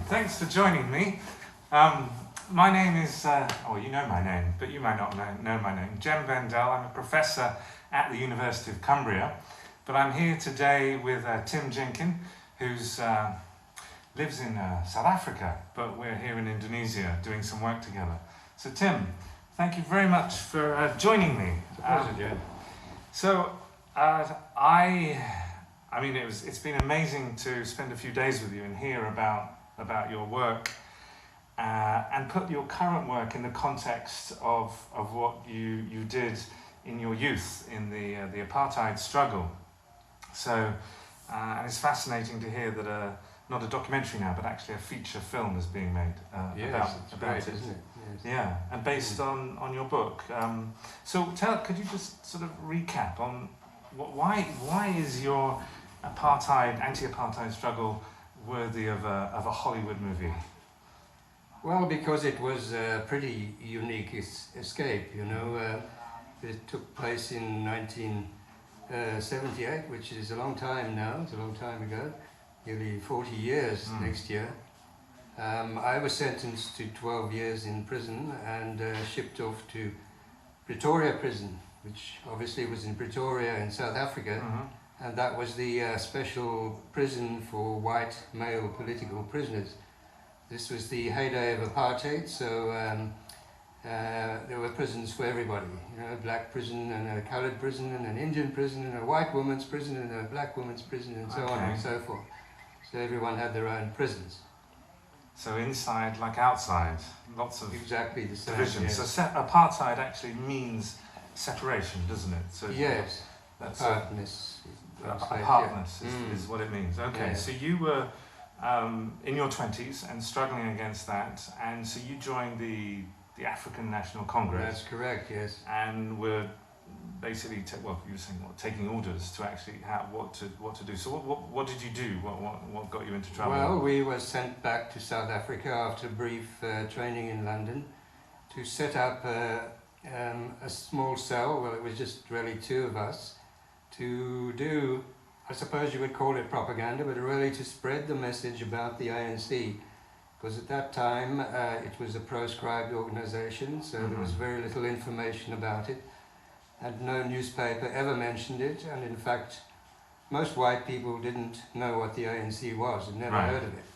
Thanks for joining me. My name is, you know my name, but you might not know my name. Jem Bendell. I'm a professor at the University of Cumbria, but I'm here today with Tim Jenkin, who's lives in South Africa, but we're here in Indonesia doing some work together. So Tim, thank you very much for joining me. It's a pleasure, Jem. So it's been amazing to spend a few days with you and hear about your work and put your current work in the context of what you did in your youth in the apartheid struggle. So and it's fascinating to hear that not a documentary now, but actually a feature film is being made about great, it. isn't it? Yes. Yeah, and based on your book. So could you just sort of recap on why is your anti-apartheid struggle worthy of a Hollywood movie? Well, because it was a pretty unique escape, you know. It took place in 1978, which is a long time now. It's a long time ago, nearly 40 years next year. I was sentenced to 12 years in prison and shipped off to Pretoria prison, which obviously was in Pretoria in South Africa. And that was the special prison for white male political prisoners. This was the heyday of apartheid, so there were prisons for everybody. You know, a black prison and a coloured prison and an Indian prison and a white woman's prison and a black woman's prison and so on and so forth. So everyone had their own prisons. So inside like outside, lots of exactly the same divisions. Yes. So apartheid actually means separation, doesn't it? So yes, that's apartness. Apartness is what it means. Okay, Yeah. so you were in your 20s and struggling against that, and so you joined the African National Congress. That's correct, yes. And were basically, you were saying taking orders to actually what to do. So what did you do? What got you into trouble? Well, we were sent back to South Africa after brief training in London to set up a small cell. Well, it was just really two of us to do, I suppose you would call it propaganda, but really to spread the message about the ANC. Because at that time it was a proscribed organisation, so there was very little information about it, and no newspaper ever mentioned it, and in fact most white people didn't know what the ANC was, had never heard of it.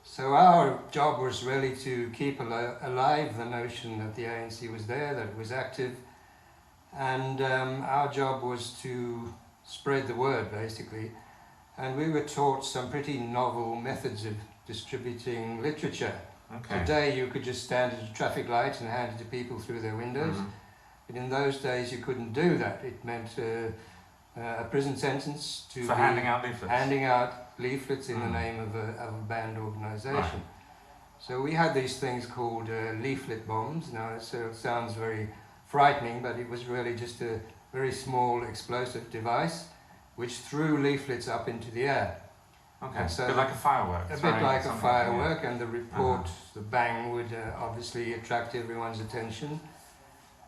So our job was really to keep alive the notion that the ANC was there, that it was active, and our job was to spread the word basically, and we were taught some pretty novel methods of distributing literature. Today you could just stand at a traffic light and hand it to people through their windows, but in those days you couldn't do that. It meant a prison sentence for handing out leaflets in the name of a banned organisation. So we had these things called leaflet bombs. Now it sounds very frightening, but it was really just a very small explosive device which threw leaflets up into the air. Okay, so a bit like a firework. A bit like a firework, and the report, the bang, would obviously attract everyone's attention.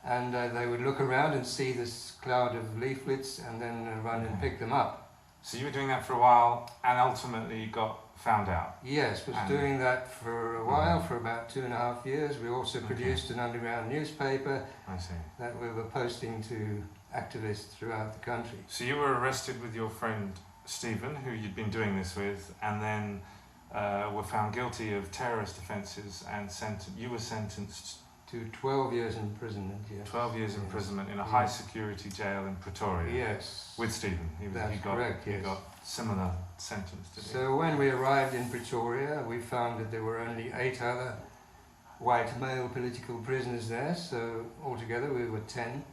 And they would look around and see this cloud of leaflets and then run and pick them up. So you were doing that for a while and ultimately got found out? Yes, was doing that for a while, for about 2.5 years. We also produced an underground newspaper that we were posting to activists throughout the country. So you were arrested with your friend Stephen, who you'd been doing this with, and then were found guilty of terrorist offences and you were sentenced to 12 years imprisonment. Yes. 12 years imprisonment in a high security jail in Pretoria. Yes. With Stephen. He got similar sentence, did he? So when we arrived in Pretoria, we found that there were only 8 other white male political prisoners there, so altogether we were 10.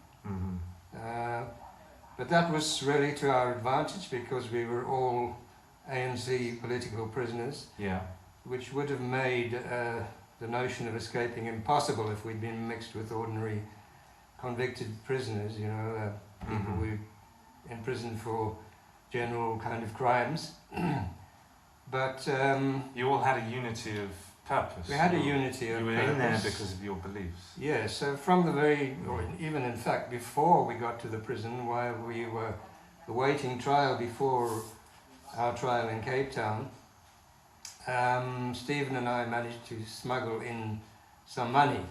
But that was really to our advantage because we were all ANC political prisoners, which would have made the notion of escaping impossible if we'd been mixed with ordinary convicted prisoners, you know, people who in prison for general kind of crimes. But you all had a unity of purpose. We had a unity of purpose. You were in there because of your beliefs. Yeah, so from the or even in fact before we got to the prison, while we were awaiting trial before our trial in Cape Town, Stephen and I managed to smuggle in some money,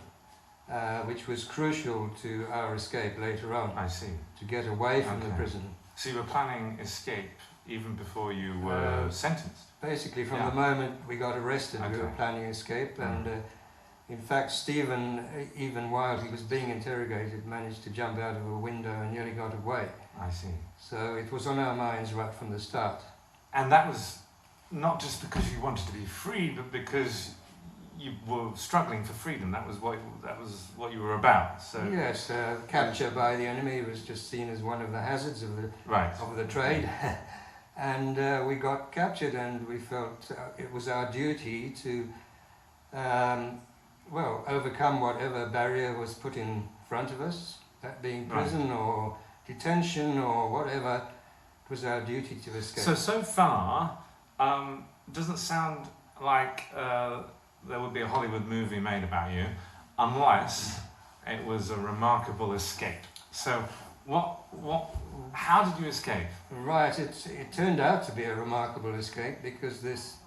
which was crucial to our escape later on. I see. To get away from the prison. So you were planning escape even before you were sentenced? Basically, from the moment we got arrested, we were planning escape, and in fact, Stephen, even while he was being interrogated, managed to jump out of a window and nearly got away. I see. So it was on our minds right from the start. And that was not just because you wanted to be free, but because you were struggling for freedom. That was what you were about. So yes, capture by the enemy was just seen as one of the hazards of the trade. And we got captured, and we felt it was our duty to overcome whatever barrier was put in front of us, that being prison or detention or whatever. It was our duty to escape. So far, doesn't sound like there would be a Hollywood movie made about you, unless it was a remarkable escape. So how did you escape? Right, it turned out to be a remarkable escape because this,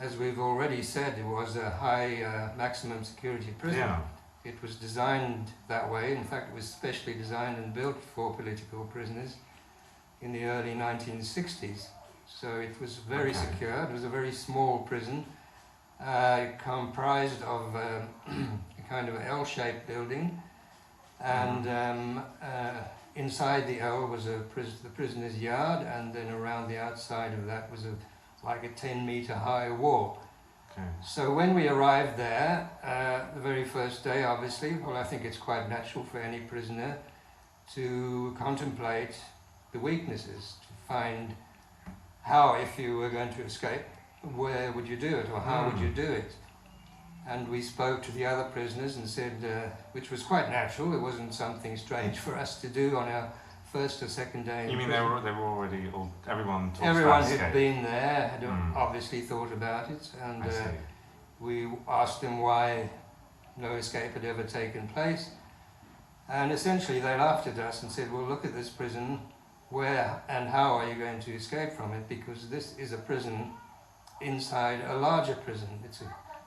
as we've already said, it was a high maximum security prison. Yeah. It was designed that way. In fact, it was specially designed and built for political prisoners in the early 1960s. So it was very secure. It was a very small prison, comprised of a kind of L-shaped building, and inside the L was the prisoner's yard, and then around the outside of that was like a 10-meter high wall. Okay. So when we arrived there, the very first day, obviously, I think it's quite natural for any prisoner to contemplate the weaknesses, to find how, if you were going to escape, where would you do it, or how would you do it? And we spoke to the other prisoners and said, which was quite natural, it wasn't something strange for us to do on our first or second day in You mean prison. they were already, everyone talked Everyone about had escape? been there, had obviously thought about it, and I see. we asked them why no escape had ever taken place. And essentially they laughed at us and said, well, look at this prison, where and how are you going to escape from it? Because this is a prison inside a larger prison.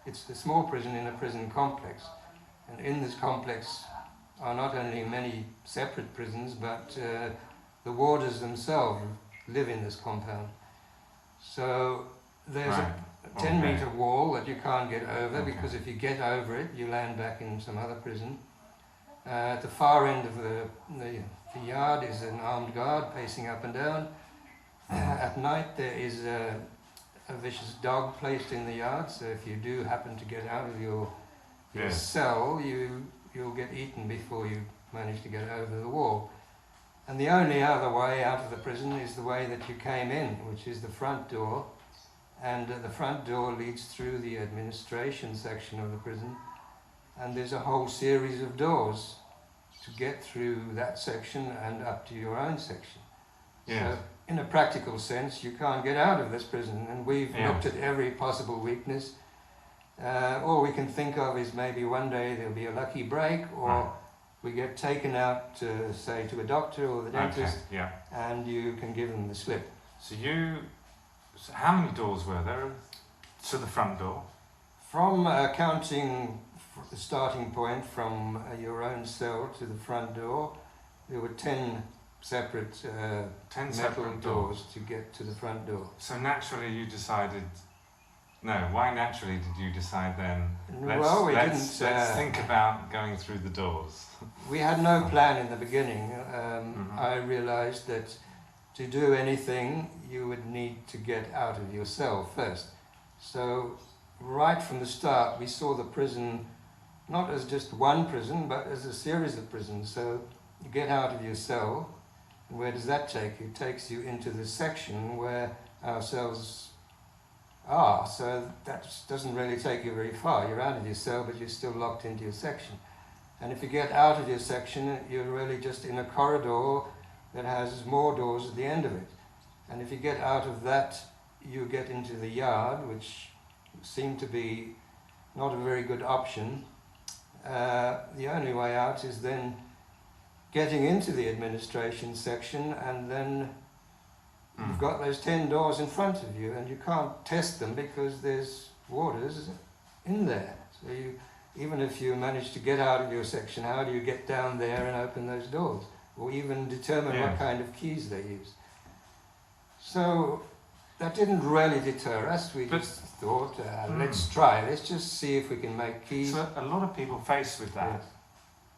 It's a small prison in a prison complex. And in this complex are not only many separate prisons, but the warders themselves live in this compound. So there's a 10-meter wall that you can't get over, because if you get over it, you land back in some other prison. At the far end of the yard is an armed guard pacing up and down. At night there is a vicious dog placed in the yard, so if you do happen to get out of your cell, you'll get eaten before you manage to get over the wall. And the only other way out of the prison is the way that you came in, which is the front door. And the front door leads through the administration section of the prison, and there's a whole series of doors to get through that section and up to your own section. Yes. So in a practical sense, you can't get out of this prison, and we've looked at every possible weakness. All we can think of is maybe one day there'll be a lucky break, or we get taken out, say, to a doctor or the dentist, and you can give them the slip. So how many doors were there to the front door? From counting the starting point from your own cell to the front door, there were 10 separate metal doors to get to the front door. So naturally you decided, why naturally did you decide then, let's think about going through the doors? We had no plan in the beginning. I realized that to do anything, you would need to get out of your cell first. So right from the start, we saw the prison not as just one prison, but as a series of prisons. So you get out of your cell, and where does that take you? It takes you into the section where our cells are. So that doesn't really take you very far. You're out of your cell, but you're still locked into your section. And if you get out of your section, you're really just in a corridor that has more doors at the end of it. And if you get out of that, you get into the yard, which seemed to be not a very good option. The only way out is then getting into the administration section and then you've got those 10 doors in front of you, and you can't test them because there's warders in there. So even if you manage to get out of your section, how do you get down there and open those doors? Or even determine what kind of keys they use. So that didn't really deter us. We just thought, let's try. Let's just see if we can make keys. So a lot of people faced with that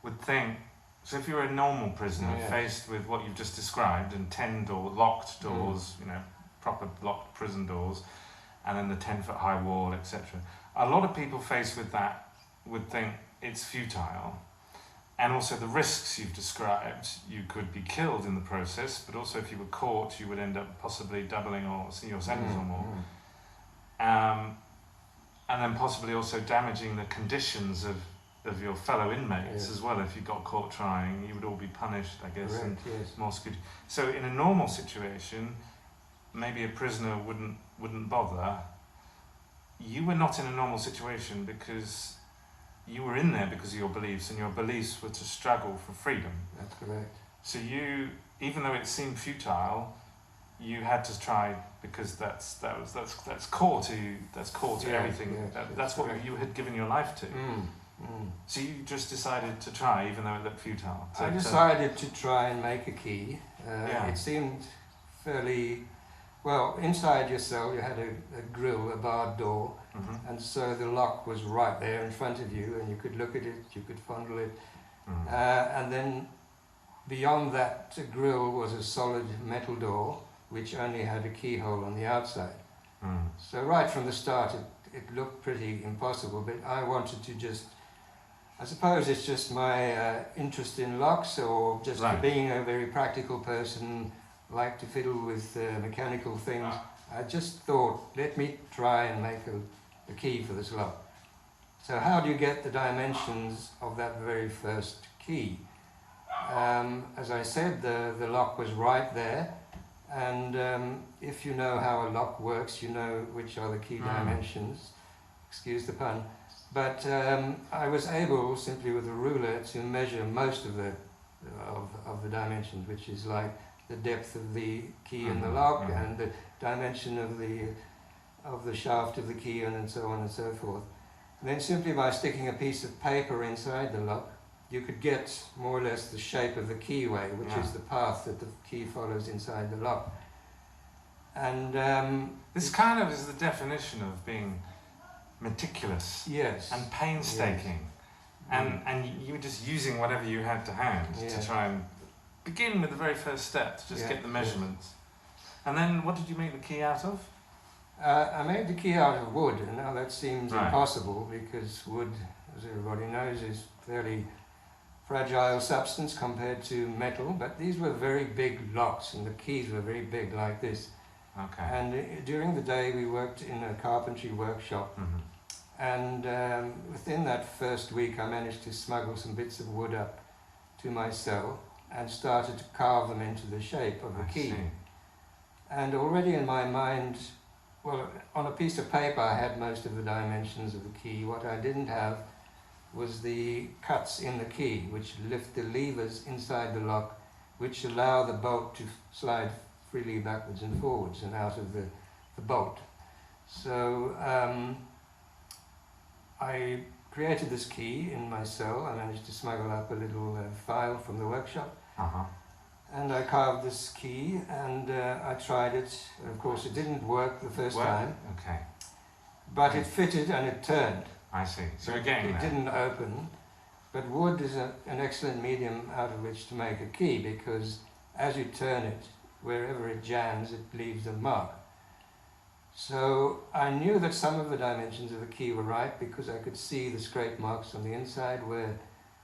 would think, so if you're a normal prisoner faced with what you've just described, and 10 locked doors, you know, proper locked prison doors, and then the 10-foot high wall, etc. A lot of people faced with that would think it's futile. And also the risks you've described, you could be killed in the process, but also if you were caught, you would end up possibly doubling your sentence or more. And then possibly also damaging the conditions of your fellow inmates as well. If you got caught trying, you would all be punished, I guess, and more security. So in a normal situation, maybe a prisoner wouldn't bother. You were not in a normal situation because you were in there because of your beliefs, and your beliefs were to struggle for freedom. That's correct. So you, even though it seemed futile, you had to try because that's core to everything. That's what you had given your life to. So you just decided to try, even though it looked futile. I decided to try and make a key. It seemed fairly well. Inside your cell, you had a grill, a barred door. And so the lock was right there in front of you, and you could look at it, you could fondle it. And then beyond that grill was a solid metal door, which only had a keyhole on the outside. So right from the start, it looked pretty impossible, but I wanted to just, I suppose it's just my interest in locks, or just being a very practical person, like to fiddle with mechanical things. I just thought, let me try and make a key for this lock. So how do you get the dimensions of that very first key? As I said, the lock was right there, and if you know how a lock works, you know which are the key dimensions. Excuse the pun. But I was able, simply with a ruler, to measure most of the dimensions, which is like the depth of the key in the lock, and the dimension of the shaft of the key, and so on and so forth. And then simply by sticking a piece of paper inside the lock, you could get more or less the shape of the keyway, which is the path that the key follows inside the lock. And this kind of is the definition of being meticulous and painstaking. And you were just using whatever you had to hand to try and begin with the very first step, to just get the measurements. And then what did you make the key out of? I made the key out of wood, and now that seems impossible, because wood, as everybody knows, is fairly fragile substance compared to metal, but these were very big locks, and the keys were very big, like this. And during the day we worked in a carpentry workshop, and within that first week I managed to smuggle some bits of wood up to my cell and started to carve them into the shape of a key. And already in my mind, well, on a piece of paper I had most of the dimensions of the key. What I didn't have was the cuts in the key, which lift the levers inside the lock, which allow the bolt to slide freely backwards and forwards and out of the bolt. So I created this key in my cell. I managed to smuggle up a little file from the workshop. And I carved this key, and I tried it. Of course, it didn't work the first time. But it fitted and it turned. I see. So again, it didn't open. But wood is an excellent medium out of which to make a key, because as you turn it, wherever it jams, it leaves a mark. So I knew that some of the dimensions of the key were right, because I could see the scrape marks on the inside,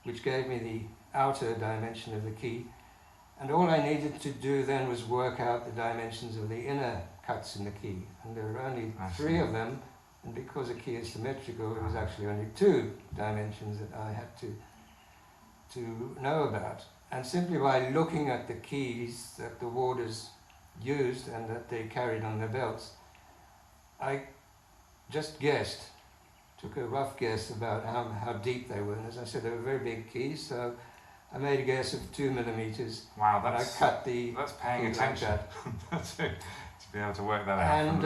which gave me the outer dimension of the key. And all I needed to do then was work out the dimensions of the inner cuts in the key. And there were only 3 of them, and because a key is symmetrical, it was actually only 2 dimensions that I had to know about. And simply by looking at the keys that the warders used and that they carried on their belts, I just guessed, took a rough guess about how deep they were. And as I said, they were very big keys, so I made a guess of 2 millimeters. Wow, And I cut the that's paying like attention that. to be able to work that out. And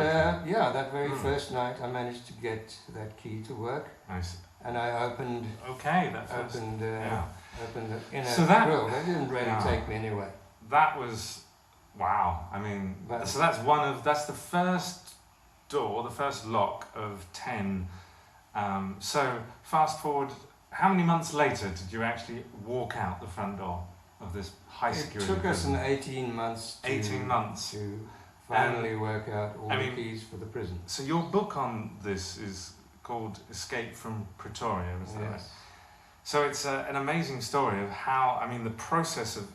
yeah, that very Mm. first night I managed to get that key to work. Nice. And I opened Okay, that's opened yeah. opened the inner So that- grill. That didn't really Yeah. take me anywhere. That was wow. I mean, But- so that's the first door, the first lock of 10. So fast forward, how many months later did you actually walk out the front door of this high It security took us prison? 18 months. 18 months. To finally work out all I the mean- keys for the prison. So your book on this is called Escape from Pretoria, is that right? Yes. So it's an amazing story of how, I mean, the process of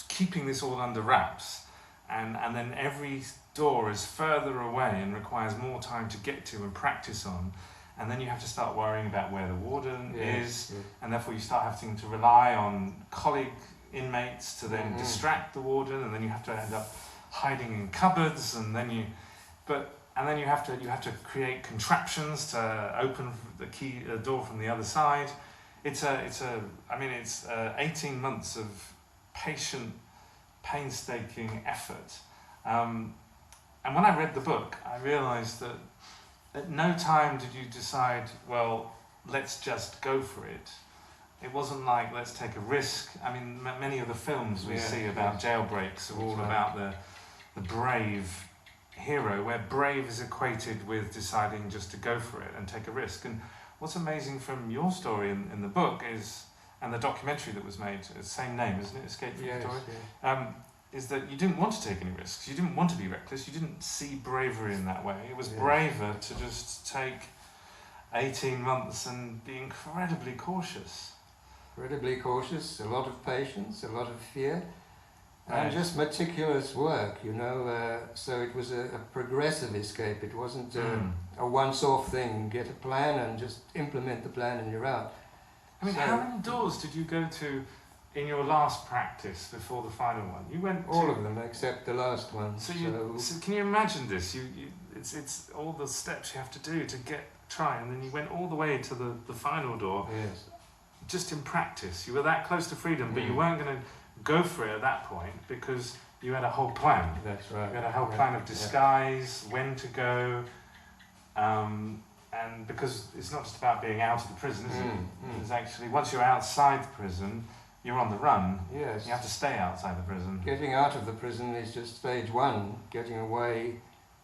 keeping this all under wraps, and then every door is further away and requires more time to get to and practice on, and then you have to start worrying about where the warden is, Yes. and therefore you start having to rely on colleague inmates to then Mhm. distract the warden, and then you have to end up hiding in cupboards, and then you have to create contraptions to open the door from the other side. It's 18 months of patient, painstaking effort. And when I read the book, I realised that at no time did you decide, well, let's just go for it. It wasn't like, let's take a risk. I mean, many of the films we see about jailbreaks are all That's right. about the brave hero, where brave is equated with deciding just to go for it and take a risk. And what's amazing from your story in the book is, and the documentary that was made, it's the same name, isn't it? Escape from Yes, Pretoria? yes. Is that you didn't want to take any risks. You didn't want to be reckless. You didn't see bravery in that way. It was Yes. braver to just take 18 months and be incredibly cautious. Incredibly cautious, a lot of patience, a lot of fear, Right. and just meticulous work, you know. So it was a progressive escape. It wasn't a once-off thing. Get a plan and just implement the plan and you're out. I mean, So- how many doors did you go to in your last practice before the final one? You went All to, of them except the last one. So can you imagine this? It's all the steps you have to do to try, and then you went all the way to the final door. Yes. Just in practice, you were that close to freedom, but you Mm. weren't going to go for it at that point because you had a whole plan. That's right. You had a whole plan of disguise, when to go, and because it's not just about being out of the prison, is it? It's actually, once you're outside the prison, you're on the run. Yes. You have to stay outside the prison. Getting out of the prison is just stage one. Getting away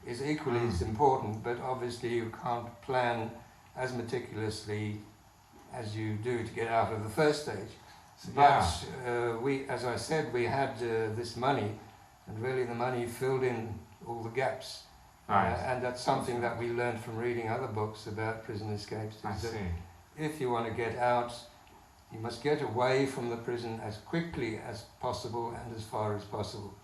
is equally as important, but obviously you can't plan as meticulously as you do to get out of the first stage. But we, as I said, we had this money, and really the money filled in all the gaps. Right. And that's something that we learned from reading other books about prison escapes. I is that see. if you want to get out, you must get away from the prison as quickly as possible and as far as possible.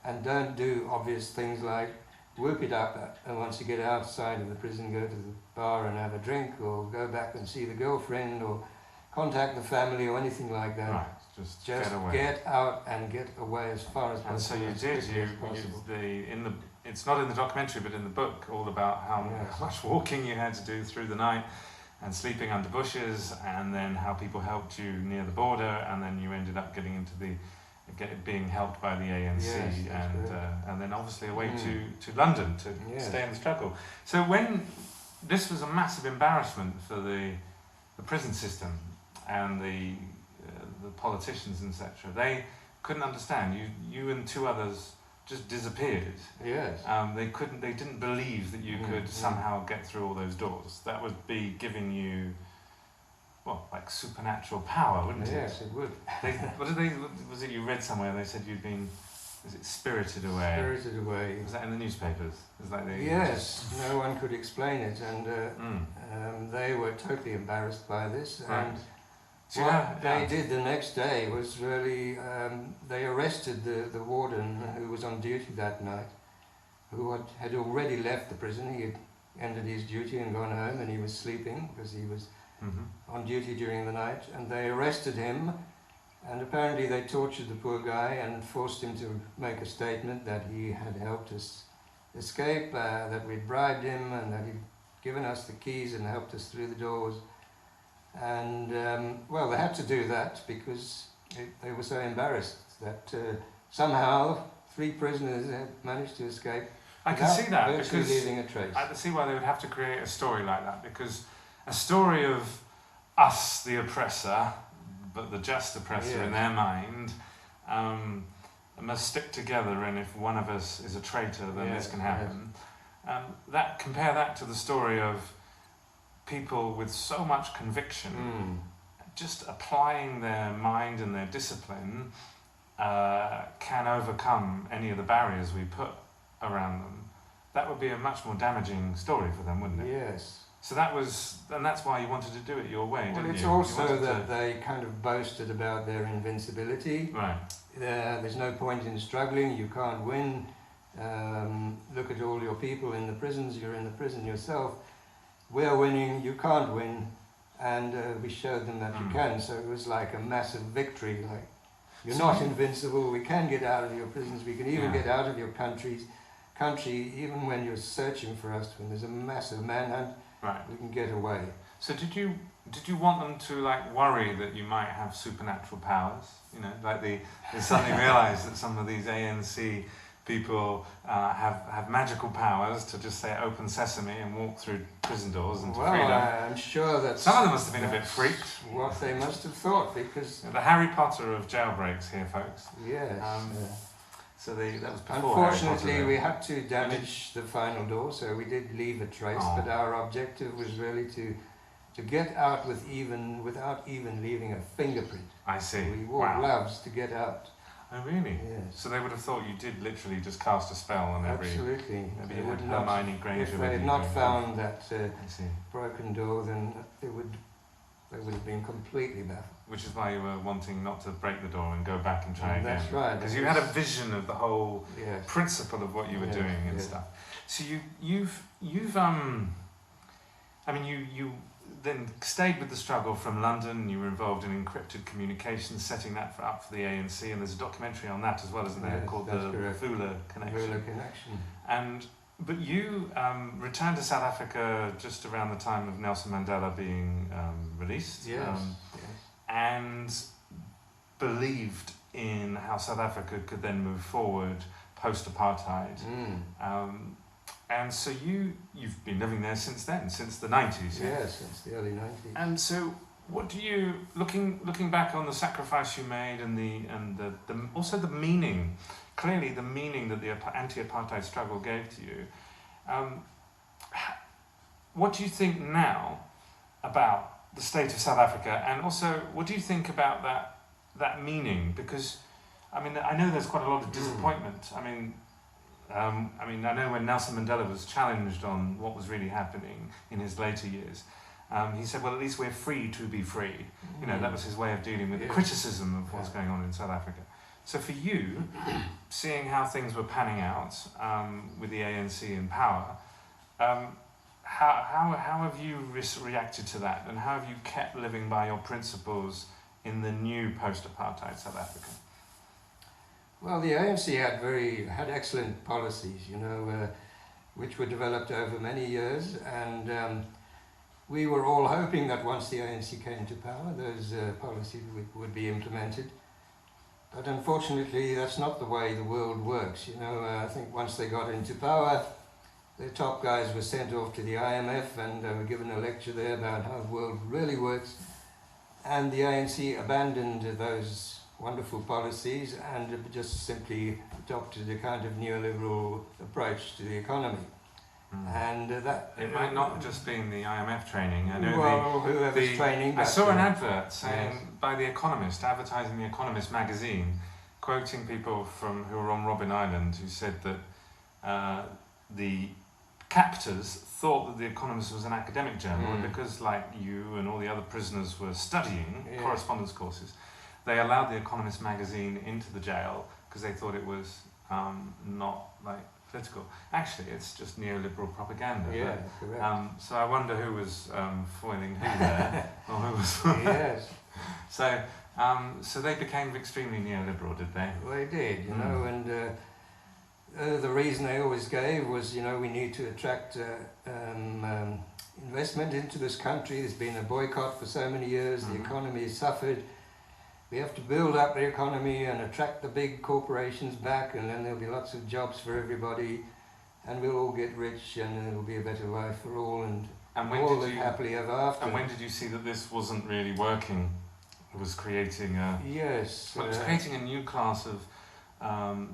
And don't do obvious things like work it up, and once you get outside of the prison, go to the bar and have a drink, or go back and see the girlfriend, or contact the family, or anything like that. Right. Just Just get away. get out and get away as far as possible. And so you as did. quickly as possible. It's not in the documentary, but in the book, all about how Yes. much walking you had to do through the night, and sleeping under bushes, and then how people helped you near the border, and then you ended up getting into being helped by the ANC, Yes, that's correct. and then obviously away to London to Yes. stay in the struggle. So when this was a massive embarrassment for the prison system and the politicians, etc., they couldn't understand. You and two others just disappeared. Yes. They didn't believe that you could somehow get through all those doors. That would be giving you, well, like supernatural power, wouldn't it? Yes, it would. Was it you read somewhere they said you'd been, is it spirited away? Spirited away. Was that in the newspapers? Is that Yes, no one could explain it, and they were totally embarrassed by this. Right. And So what they did the next day was really, they arrested the warden who was on duty that night, who had already left the prison. He had ended his duty and gone home, and he was sleeping because he was on duty during the night. And they arrested him, and apparently they tortured the poor guy and forced him to make a statement that he had helped us escape, that we'd bribed him, and that he'd given us the keys and helped us through the doors. And well, they had to do that because they were so embarrassed that somehow 3 prisoners had managed to escape. I can see that virtually because leaving a trace. I can see why they would have to create a story like that, because a story of us, the oppressor, but the just oppressor in their mind, must stick together, and if one of us is a traitor, then this can happen. Compare that to the story of people with so much conviction, just applying their mind and their discipline can overcome any of the barriers we put around them. That would be a much more damaging story for them, wouldn't it? Yes. So that's why you wanted to do it your way, didn't you? Well, it's also that they kind of boasted about their invincibility. Right. There's no point in struggling, you can't win. Look at all your people in the prisons, you're in the prison yourself. We're winning, you can't win. And we showed them that you can. So it was like a massive victory. Like, you're not invincible, we can get out of your prisons, we can even get out of your country, even when you're searching for us, when there's a massive manhunt, we can get away. So did you want them to like worry that you might have supernatural powers? You know, like they suddenly realised that some of these ANC people have magical powers to just say open sesame and walk through prison doors into freedom. I'm sure that some of them must have been a bit freaked. What they must have thought, because the Harry Potter of jailbreaks here, folks. Yes. So that was before. Unfortunately, we had to damage the final door, so we did leave a trace. But our objective was really to get out without even leaving a fingerprint. I see. We wore gloves to get out. Oh really? Yes. So they would have thought you did literally just cast a spell on every. Absolutely. Maybe you had Hermione Granger. If they had not found that broken door, then they would have been completely baffled. Which is why you were wanting not to break the door and go back and try again. That's right. Because you had a vision of the whole principle of what you were doing and stuff. So you then stayed with the struggle from London. You were involved in encrypted communications, setting that up for the ANC, and there's a documentary on that as well, isn't there, called the Vula Connection. But you returned to South Africa just around the time of Nelson Mandela being released, and believed in how South Africa could then move forward post-apartheid. And so you've been living there since then, since the 90s. Yes, since the early 90s. And so, what do you, looking back on the sacrifice you made and also the meaning, clearly the meaning that the anti-apartheid struggle gave to you, what do you think now about the state of South Africa, and also what do you think about that meaning? Because, I mean, I know there's quite a lot of disappointment. I know when Nelson Mandela was challenged on what was really happening in his later years, he said, well, at least we're free to be free. You know, that was his way of dealing with the criticism of what's going on in South Africa. So for you, seeing how things were panning out with the ANC in power, how have you reacted to that, and how have you kept living by your principles in the new post-apartheid South Africa? Well, the ANC had excellent policies, which were developed over many years, and we were all hoping that once the ANC came to power, those policies would be implemented. But unfortunately, that's not the way the world works. I think once they got into power, the top guys were sent off to the IMF and were given a lecture there about how the world really works, and the ANC abandoned those wonderful policies and just simply adopted a kind of neoliberal approach to the economy. And that it might not have just been the IMF training. I know whoever's training. I saw an advert saying by The Economist, advertising The Economist magazine, quoting people who were on Robben Island, who said that the captors thought that The Economist was an academic journal, and because, like you and all the other prisoners were studying correspondence courses, they allowed The Economist magazine into the jail because they thought it was not like political. Actually, it's just neoliberal propaganda. Yeah, correct. So I wonder who was foiling who there, or who was. Yes. So they became extremely neoliberal, did they? Well, they did, and the reason they always gave was, we need to attract investment into this country. There's been a boycott for so many years. The economy has suffered. We have to build up the economy and attract the big corporations back, and then there'll be lots of jobs for everybody, and we'll all get rich, and it'll be a better life for all, and all live happily ever after. And when did you see that this wasn't really working? It was creating a... Yes. Well, it was creating a new class of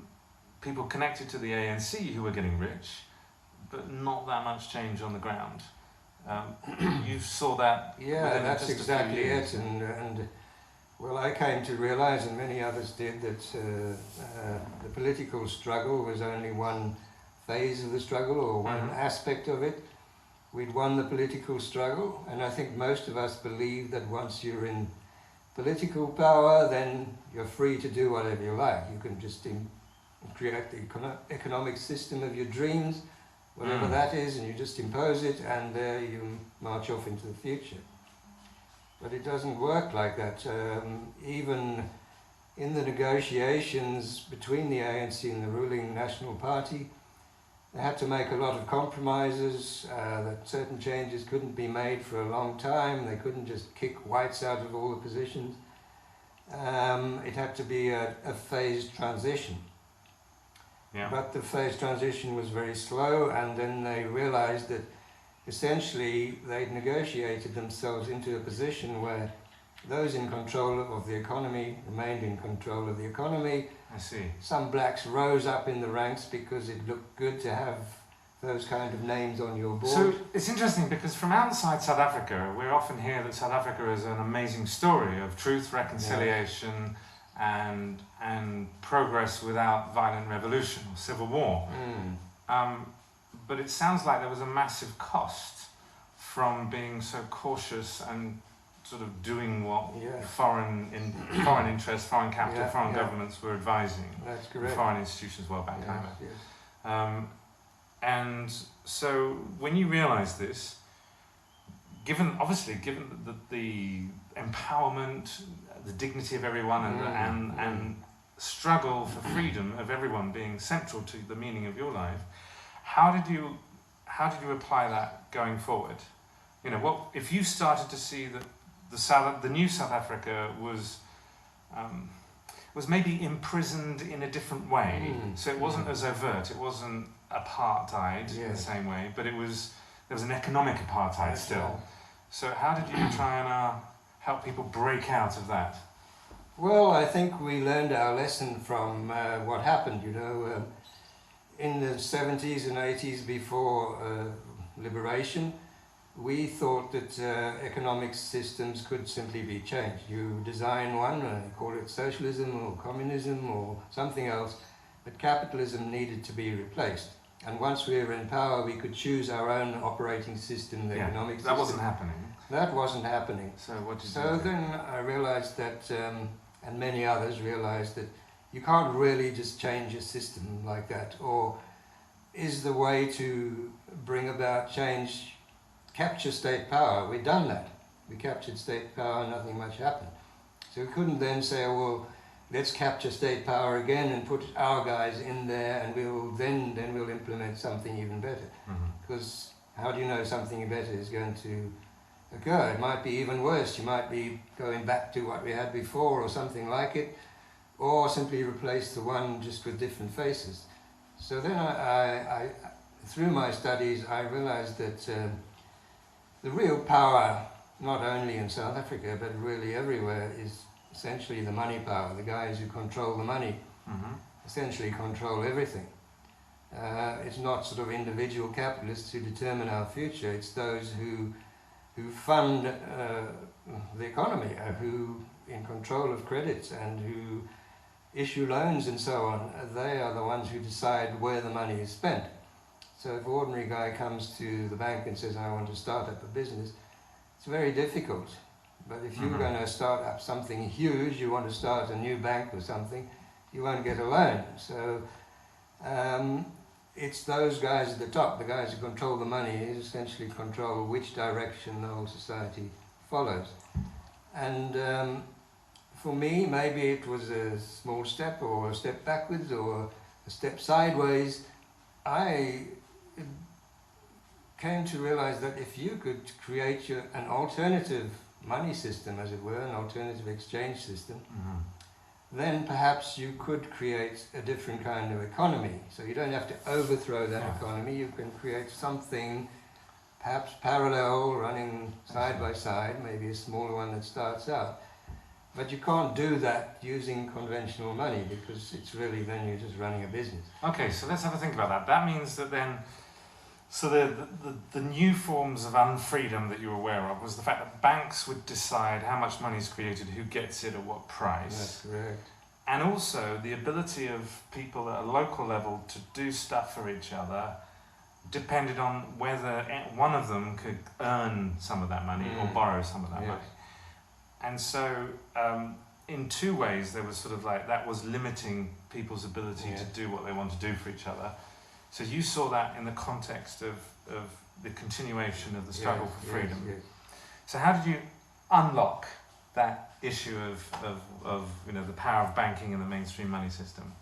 people connected to the ANC who were getting rich, but not that much change on the ground. You saw that. Yeah, that's exactly it. And well, I came to realise, and many others did, that the political struggle was only one phase of the struggle, or one aspect of it. We'd won the political struggle, and I think most of us believe that once you're in political power, then you're free to do whatever you like. You can just create the economic system of your dreams, whatever that is, and you just impose it, and there you march off into the future. But it doesn't work like that. Even in the negotiations between the ANC and the ruling National Party, they had to make a lot of compromises, that certain changes couldn't be made for a long time. They couldn't just kick whites out of all the positions. It had to be a phased transition. Yeah. But the phased transition was very slow, and then they realized that essentially they'd negotiated themselves into a position where those in control of the economy remained in control of the economy. I see. Some blacks rose up in the ranks because it looked good to have those kind of names on your board. So it's interesting because from outside South Africa, we often hear that South Africa is an amazing story of truth, reconciliation, and progress without violent revolution or civil war. But it sounds like there was a massive cost from being so cautious and sort of doing what foreign interests, foreign capital, foreign governments were advising. That's correct. Foreign institutions well back home. Yes. And so when you realise this, given the empowerment, the dignity of everyone, and struggle for freedom of everyone being central to the meaning of your life, how did you apply that going forward? You know, what if you started to see that the new South Africa was maybe imprisoned in a different way, so it wasn't as overt, it wasn't apartheid in the same way, but there was an economic apartheid still. So how did you try and help people break out of that? Well, I think we learned our lesson from what happened, in the 70s and 80s before liberation. We thought that economic systems could simply be changed. You design one, call it socialism or communism or something else, but capitalism needed to be replaced. And once we were in power, we could choose our own operating system, the economic system. That wasn't happening. That wasn't happening. So what did you do? So then I realized that, and many others realized that you can't really just change a system like that, or is the way to bring about change capture state power. We'd done that. We captured state power, nothing much happened. So we couldn't then say, well, let's capture state power again and put our guys in there, and we'll implement something even better. Because how do you know something better is going to occur? It might be even worse. You might be going back to what we had before or something like it, or simply replace the one just with different faces. So then I through my studies, I realized that the real power, not only in South Africa, but really everywhere, is essentially the money power. The guys who control the money essentially control everything. It's not sort of individual capitalists who determine our future. It's those who fund the economy, who in control of credits and who issue loans and so on. They are the ones who decide where the money is spent. So if an ordinary guy comes to the bank and says, I want to start up a business, it's very difficult. But if you're going to start up something huge, you want to start a new bank or something, you won't get a loan. So it's those guys at the top, the guys who control the money, essentially control which direction the whole society follows. And for me, maybe it was a small step or a step backwards or a step sideways. I came to realize that if you could create an alternative money system, as it were, an alternative exchange system, then perhaps you could create a different kind of economy. So you don't have to overthrow that economy, you can create something perhaps parallel, running side by side, maybe a smaller one that starts out. But you can't do that using conventional money, because it's really, then you're just running a business. Okay, so let's have a think about that. That means that then, so the new forms of unfreedom that you were aware of was the fact that banks would decide how much money is created, who gets it at what price. That's correct. And also the ability of people at a local level to do stuff for each other depended on whether one of them could earn some of that money or borrow some of that money. And so in two ways there was sort of like, that was limiting people's ability to do what they want to do for each other. So you saw that in the context of the continuation of the struggle for freedom. So how did you unlock that issue of you know, the power of banking in the mainstream money system?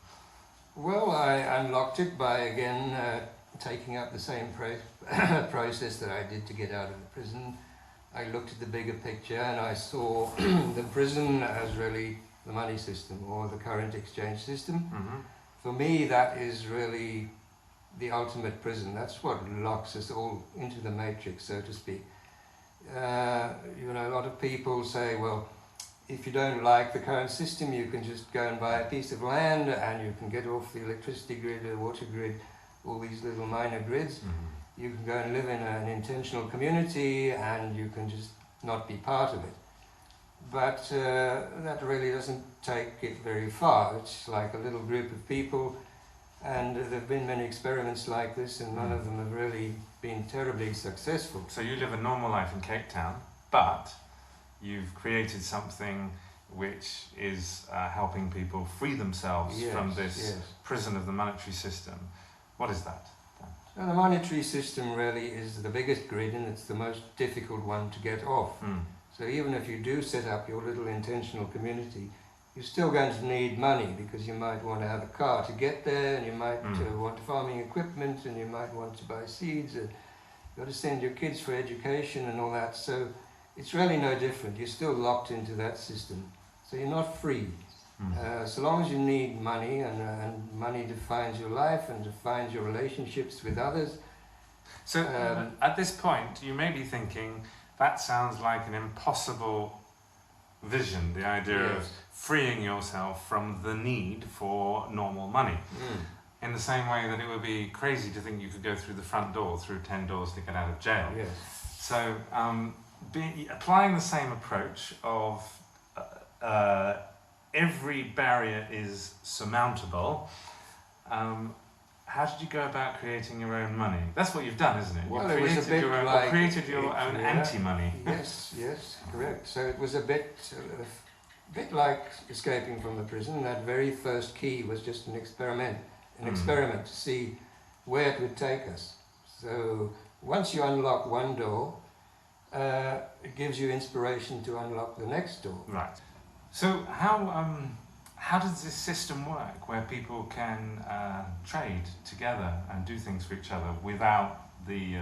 Well, I unlocked it by, again, taking up the same process that I did to get out of the prison. I looked at the bigger picture and I saw the prison as really the money system, or the current exchange system. For me, that is really the ultimate prison. That's what locks us all into the matrix, so to speak. You know, a lot of people say, well, if you don't like the current system, you can just go and buy a piece of land and you can get off the electricity grid, the water grid, all these little minor grids. You can go and live in an intentional community and you can just not be part of it. But that really doesn't take it very far. It's like a little group of people, and there have been many experiments like this, and none of them have really been terribly successful. So you live a normal life in Cape Town, but you've created something which is helping people free themselves from this prison of the monetary system. What is that? Now, the monetary system really is the biggest grid, and it's the most difficult one to get off. So even if you do set up your little intentional community, you're still going to need money, because you might want to have a car to get there, and you might want farming equipment, and you might want to buy seeds, and you've got to send your kids for education and all that. So it's really no different. You're still locked into that system. So you're not free. So long as you need money, and money defines your life and defines your relationships with others. So at this point, you may be thinking, that sounds like an impossible vision, the idea of freeing yourself from the need for normal money. In the same way that it would be crazy to think you could go through the front door, through 10 doors to get out of jail. So applying the same approach of every barrier is surmountable, how did you go about creating your own money? That's what you've done, isn't it? Well, you created your own yeah. anti-money. Yes, correct. So it was a bit like escaping from the prison. That very first key was just an experiment to see where it would take us. So once you unlock one door, it gives you inspiration to unlock the next door. Right. So how does this system work, where people can trade together and do things for each other without the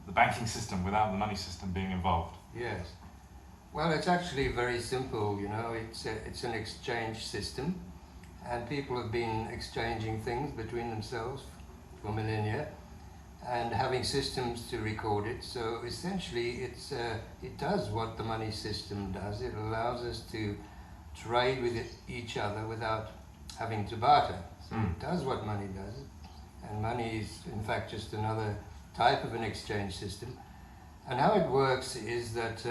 banking system, without the money system being involved? Yes. Well, it's actually very simple. You know, it's an exchange system, and people have been exchanging things between themselves for millennia, and having systems to record it. So essentially, it does what the money system does. It allows us to trade with each other without having to barter. So it does what money does, and money is in fact just another type of an exchange system. And how it works is that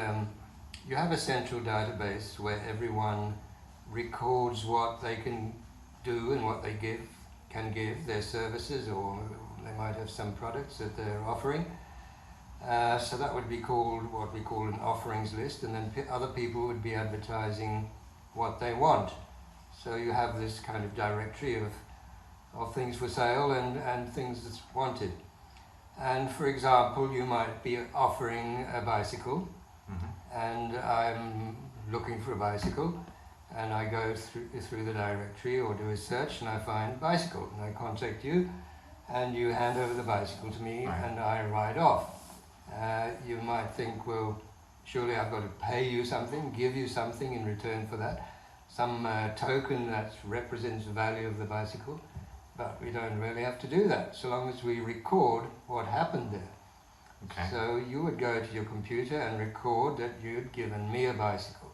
you have a central database where everyone records what they can do and what they can give, their services, or they might have some products that they're offering. So that would be called what we call an offerings list, and then other people would be advertising what they want. So you have this kind of directory of things for sale and things that's wanted. And for example, you might be offering a bicycle, and I'm looking for a bicycle, and I go through the directory or do a search, and I find bicycle, and I contact you, and you hand over the bicycle to me, Right. and I ride off. You might think, well, surely I've got to pay you something, give you something in return for that, some token that represents the value of the bicycle, but we don't really have to do that, so long as we record what happened there. Okay. So you would go to your computer and record that you'd given me a bicycle.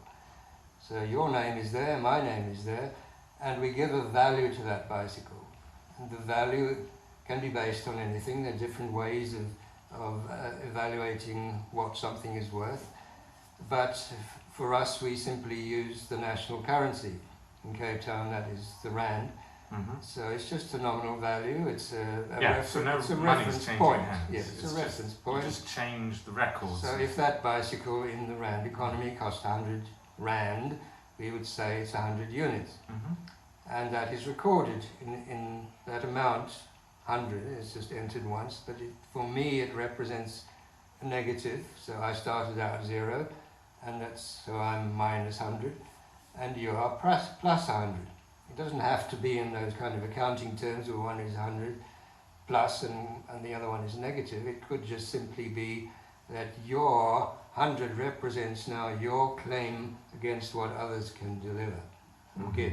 So your name is there, my name is there, and we give a value to that bicycle. And the value can be based on anything. There are different ways of evaluating what something is worth. But for us, we simply use the national currency. In Cape Town, that is the rand. Mm-hmm. So it's just a nominal value. It's So no it's a money's reference changing point. hands. Yes, it's a reference point. You just change the records. So if that bicycle in the rand economy cost 100 rand, we would say it's 100 units. Mm-hmm. And that is recorded in that amount. 100 is just entered once, but for me it represents a negative. So I started out 0, and so I'm minus 100, and you are plus 100. It doesn't have to be in those kind of accounting terms where one is 100 plus and the other one is negative. It could just simply be that your 100 represents now your claim against what others can deliver or give.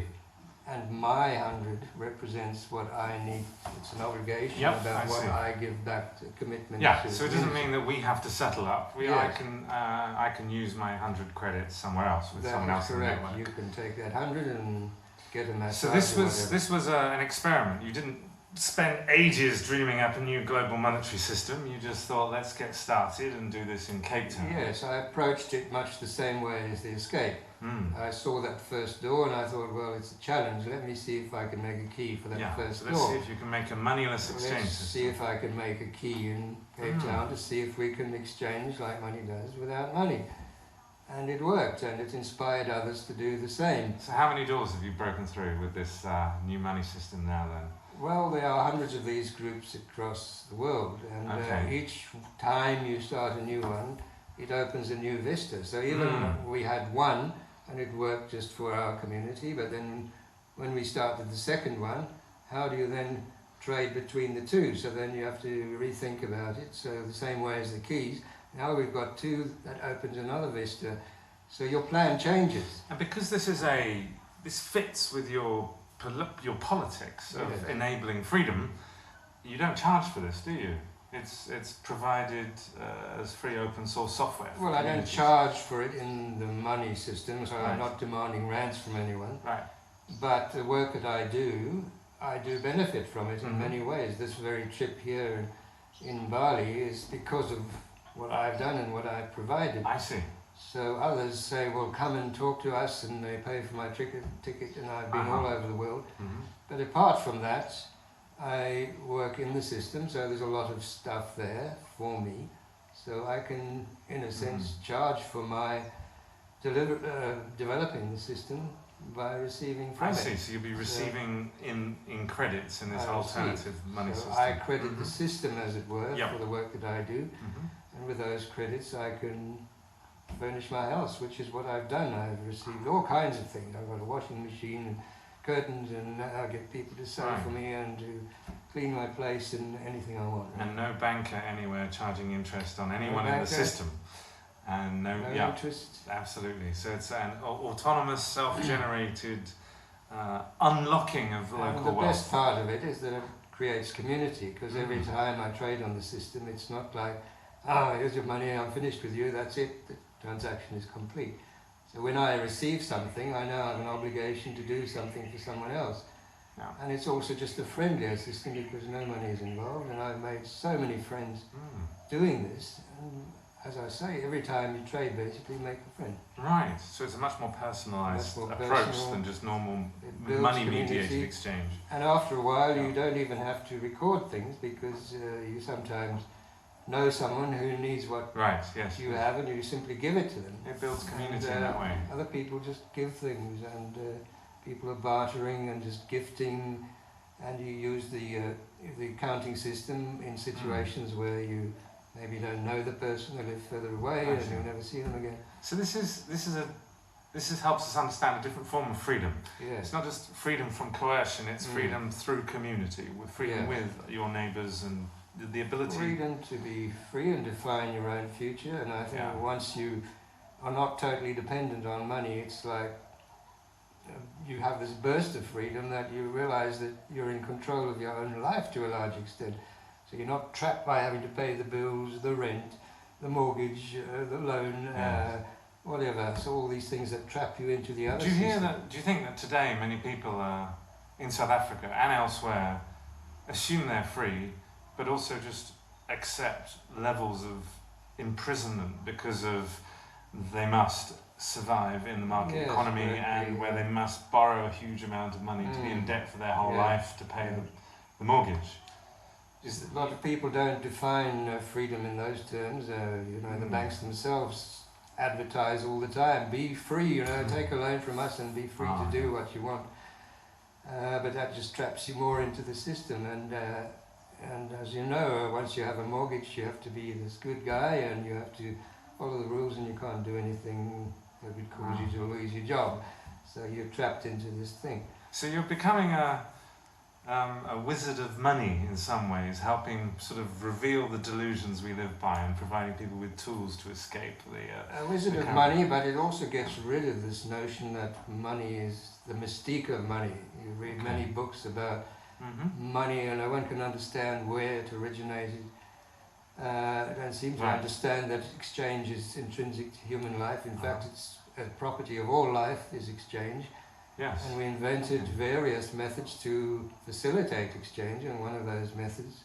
And my 100 represents what I need. It's an obligation about what I give back, to commitment. Yeah, so it doesn't mean that we have to settle up. I can use my 100 credits somewhere else with someone else in the network. You can take that 100 and get a massage. So this was an experiment. You didn't spend ages dreaming up a new global monetary system. You just thought, let's get started and do this in Cape Town. Yes, I approached it much the same way as the escape. I saw that first door and I thought, well, it's a challenge. Let me see if I can make a key for that first door. Let's see if you can make a moneyless exchange system. See if I can make a key in Cape Town to see if we can exchange like money does without money. And it worked, and it inspired others to do the same. So how many doors have you broken through with this new money system now then? Well, there are hundreds of these groups across the world, and each time you start a new one, it opens a new vista. So even we had one, and it worked just for our community, but then when we started the second one, how do you then trade between the two? So then you have to rethink about it. So the same way as the keys, now we've got two, that opens another vista. So your plan changes. And because this fits with your politics of enabling freedom, you don't charge for this, do you? It's provided as free open source software. Well, I don't charge for it in the money system, so I'm not demanding rands from anyone. Right. But the work that I do benefit from it in many ways. This very trip here in Bali is because of what I've done and what I've provided. I see. So others say, well, come and talk to us, and they pay for my ticket, and I've been all over the world. But apart from that, I work in the system, so there's a lot of stuff there for me. So I can, in a sense, charge for my developing the system by receiving from it. I see, so you'll be receiving in credits in this alternative money system. I credit the system, as it were, for the work that I do. And with those credits, I can furnish my house, which is what I've done. I've received all kinds of things. I've got a washing machine and curtains, and I get people to sew for me and to clean my place and anything I want. And no banker anywhere charging interest on anyone in the system. And no interest. Absolutely. So it's an autonomous, self-generated unlocking of local wealth. And the best part of it is that it creates community, because every time I trade on the system, it's not like, here's your money, I'm finished with you, that's it, the transaction is complete. So when I receive something, I now have an obligation to do something for someone else. Yeah. And it's also just a friendlier system because no money is involved, and I've made so many friends doing this. And as I say, every time you trade, basically, make a friend. Right, so it's a much more personalised approach than just normal money-mediated exchange. And after a while, you don't even have to record things, because you sometimes know someone who needs what you have, and you simply give it to them. It builds community in that way. Other people just give things, and people are bartering and just gifting, and you use the accounting system in situations where you maybe don't know the person, they live further away, and you'll never see them again. So this is helps us understand a different form of freedom. Yes. It's not just freedom from coercion, it's freedom through community, with freedom with your neighbours, and the ability... Freedom to be free and define your own future, and I think once you are not totally dependent on money, it's like you have this burst of freedom that you realise that you're in control of your own life to a large extent. So you're not trapped by having to pay the bills, the rent, the mortgage, the loan, whatever. So all these things that trap you into the other Do you hear system. that? Do you think that today many people in South Africa and elsewhere assume they're free, but also just accept levels of imprisonment because of they must survive in the market economy, and where they must borrow a huge amount of money to be in debt for their whole life to pay the mortgage? A lot of people don't define freedom in those terms. The banks themselves advertise all the time, be free, take a loan from us and be free to do what you want. But that just traps you more into the system. And as you know, once you have a mortgage, you have to be this good guy and you have to follow the rules, and you can't do anything that would cause you to lose your job. So you're trapped into this thing. So you're becoming a wizard of money in some ways, helping sort of reveal the delusions we live by and providing people with tools to escape a wizard of money, but it also gets rid of this notion that money is the mystique of money. You read many books about money, and no one can understand where it originated. I don't seem to understand that exchange is intrinsic to human life. In fact, it's a property of all life is exchange. Yes. And we invented various methods to facilitate exchange, and one of those methods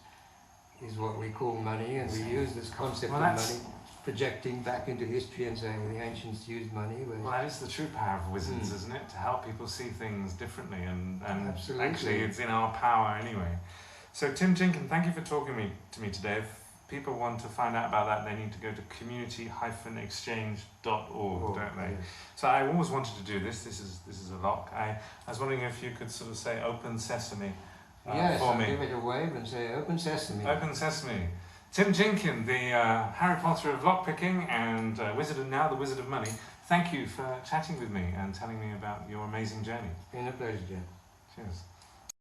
is what we call money, and we use this concept of money projecting back into history and saying the ancients used money. Well, that is the true power of wizards, isn't it? To help people see things differently, and Absolutely. Actually it's in our power anyway. So Tim Jenkin, thank you for talking to me today. If people want to find out about that, they need to go to community-exchange.org, don't they? Yes. So I always wanted to do this. This is a lock. I was wondering if you could sort of say "Open Sesame" for me. Yes, I'll give it a wave and say "Open Sesame." Open Sesame. Tim Jenkin, the Harry Potter of lockpicking and the Wizard of Money. Thank you for chatting with me and telling me about your amazing journey. It's been a pleasure, Jem. Cheers.